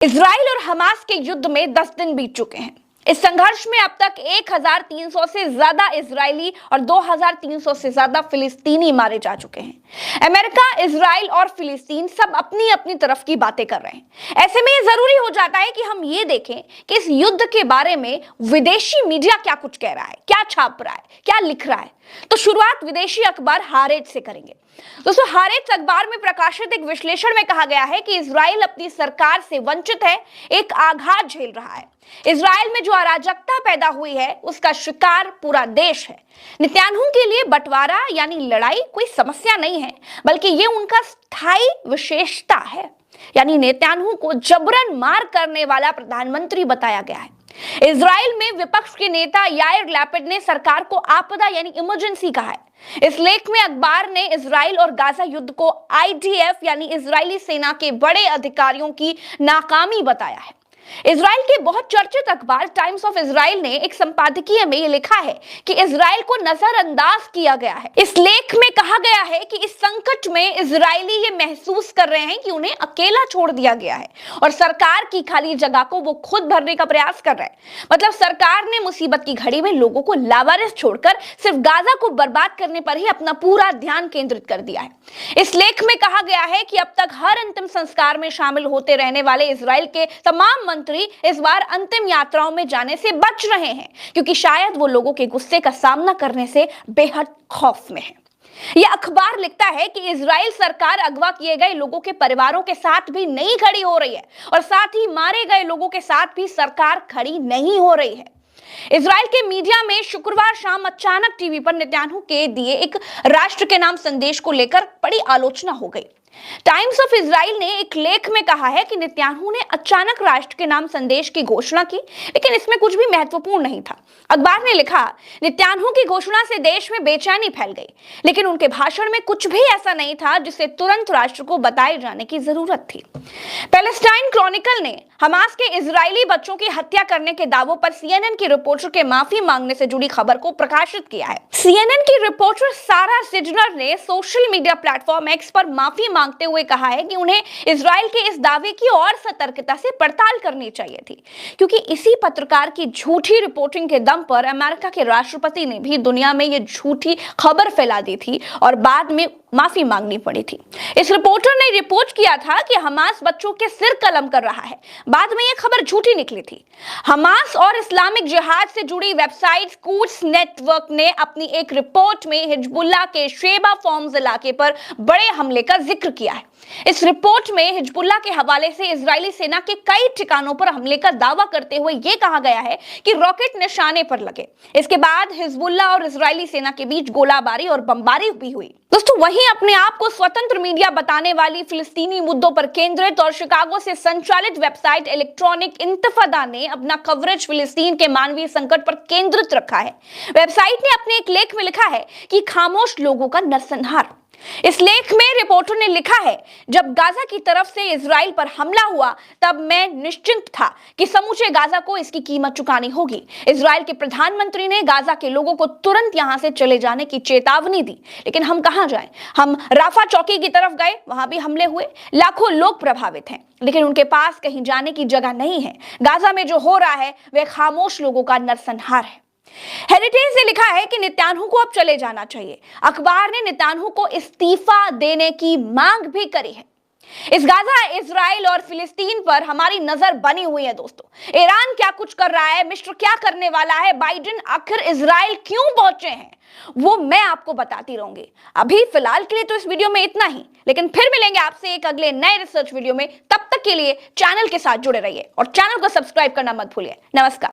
Israel और Hamas के युद्ध में 10 दिन बीत चुके हैं। इस संघर्ष में अब तक 1300 से ज्यादा इजरायली और 2300 से ज्यादा फिलिस्तीनी मारे जा चुके हैं। अमेरिका, इजराइल और फिलिस्तीन सब अपनी अपनी तरफ की बातें कर रहे हैं। ऐसे में ये जरूरी हो जाता है कि हम ये देखें कि इस युद्ध के बारे में विदेशी मीडिया क्या कुछ कह रहा है, क्या छाप रहा है, क्या लिख रहा है। तो शुरुआत विदेशी अखबार हारेट्ज से करेंगे। दोस्तों, हारेट्ज अखबार में प्रकाशित एक विश्लेषण में कहा गया है कि इजराइल अपनी सरकार से वंचित है, एक आघात झेल रहा है। इजराइल में जो अराजकता पैदा हुई है उसका शिकार पूरा देश है। नेतन्याहू के लिए बंटवारा यानी लड़ाई कोई समस्या नहीं है, बल्कि ये उनका स्थायी विशेषता है। यानी नेतन्याहू को जबरन मार करने वाला प्रधानमंत्री बताया गया है। इजराइल में विपक्ष के नेता याइर लैपिड ने सरकार को आपदा यानी इमरजेंसी कहा है। इस लेख में अखबार ने इजराइल और गाजा युद्ध को आईडीएफ यानी इजरायली सेना के बड़े अधिकारियों की नाकामी बताया है। इजराइल के बहुत चर्चित अखबार टाइम्स ऑफ इजराइल ने एक संपादकीय में यह लिखा है कि इजराइल को नजरअंदाज किया गया है। इस लेख में कहा गया है कि इस संकट में इजरायली ये महसूस कर रहे हैं कि उन्हें अकेला छोड़ दिया गया है और सरकार की खाली जगह को वो खुद भरने का प्रयास कर रहे हैं। मतलब सरकार ने मुसीबत की घड़ी में लोगों को लावारिस छोड़कर सिर्फ गाजा को बर्बाद करने पर ही अपना पूरा ध्यान केंद्रित कर दिया है। इस लेख में कहा गया है कि अब तक हर अंतिम संस्कार में शामिल होते रहने वाले इजराइल के तमाम मंत्री इस बार अंतिम यात्राओं में जाने से बच रहे हैं, क्योंकि शायद वो लोगों के गुस्से का सामना करने से बेहद खौफ में है। यह अखबार लिखता है कि इजराइल सरकार अगवा किए गए लोगों के परिवारों के साथ भी नहीं खड़ी हो रही है और साथ ही मारे गए लोगों के साथ भी सरकार खड़ी नहीं हो रही है। इजराइल के मीडिया में शुक्रवार शाम अचानक टीवी पर नेतन्याहू के दिए एक राष्ट्र के नाम संदेश को लेकर बड़ी आलोचना हो गई। टाइम्स ऑफ इजराइल ने एक लेख में कहा है कि नेतन्याहू ने अचानक राष्ट्र के नाम संदेश की घोषणा की, लेकिन इसमें कुछ भी महत्वपूर्ण नहीं था। अखबार ने लिखा, नेतन्याहू की घोषणा से देश में बेचैनी फैल गई, लेकिन उनके भाषण में कुछ भी ऐसा नहीं था जिसे तुरंत राष्ट्र को बताए जाने की जरूरत थी। पैलेस्टाइन क्रॉनिकल ने हमास के इजरायली बच्चों की हत्या करने के दावों पर सीएनएन की रिपोर्टर के माफी मांगने से जुड़ी खबर को प्रकाशित किया है। सीएनएन की रिपोर्टर सारा सिजनर ने सोशल मीडिया प्लेटफॉर्म एक्स पर माफी मांगते हुए कहा है कि उन्हें इजराइल के इस दावे की और सतर्कता से पड़ताल करनी चाहिए थी, क्योंकि इसी पत्रकार की झूठी रिपोर्टिंग के दम पर अमेरिका के राष्ट्रपति ने भी दुनिया में ये झूठी खबर फैला दी थी और बाद में माफी मांगनी पड़ी थी। इस रिपोर्टर ने रिपोर्ट किया था कि हमास बच्चों के सिर कलम कर रहा है। बाद में यह खबर झूठी निकली थी। हमास और इस्लामिक जिहाद से जुड़ी वेबसाइट कूट्स नेटवर्क ने अपनी एक रिपोर्ट में हिजबुल्लाह के शेबा फॉर्म्स इलाके पर बड़े हमले का जिक्र किया है। इस रिपोर्ट में हिजबुल्लाह के हवाले से इजरायली सेना के कई ठिकानों पर हमले का दावा करते हुए यह कहा गया है कि रॉकेट निशाने पर लगे। इसके बाद हिजबुल्लाह और इजरायली सेना के बीच गोलाबारी और बमबारी भी हुई। दोस्तों, वहीं अपने आप को स्वतंत्र मीडिया बताने वाली फिलिस्तीनी मुद्दों पर केंद्रित और शिकागो से संचालित वेबसाइट इलेक्ट्रॉनिक इंतफादा ने अपना कवरेज फिलिस्तीन के मानवीय संकट पर केंद्रित रखा है। वेबसाइट ने अपने एक लेख में लिखा है कि खामोश लोगों का नरसंहार। इस लेख में रिपोर्टर ने लिखा है, जब गाजा की तरफ से इजराइल पर हमला हुआ तब मैं निश्चिंत था कि समूचे गाजा को इसकी कीमत चुकानी होगी। इजराइल के प्रधानमंत्री ने गाजा के लोगों को तुरंत यहां से चले जाने की चेतावनी दी, लेकिन हम कहां जाएं? हम राफा चौकी की तरफ गए, वहां भी हमले हुए, लाखों लोग प्रभावित हैं, लेकिन उनके पास कहीं जाने की जगह नहीं है। गाजा में जो हो रहा है वह खामोश लोगों का नरसंहार है। हेरिटेज ने लिखा है कि नेतन्याहू को अब चले जाना चाहिए। अखबार ने नेतन्याहू को इस्तीफा देने की मांग भी करी है। इस गाजा, इजराइल और फिलिस्तीन पर हमारी नजर बनी हुई है। दोस्तों, ईरान क्या कुछ कर रहा है, मिस्र क्या करने वाला है, बाइडेन आखिर इजराइल क्यों पहुंचे हैं, वो मैं आपको बताती रहूंगी। अभी फिलहाल के लिए तो इस वीडियो में इतना ही, लेकिन फिर मिलेंगे आपसे एक अगले नए रिसर्च वीडियो में। तब तक के लिए चैनल के साथ जुड़े रहिए और चैनल को सब्सक्राइब करना मत भूलिए। नमस्कार।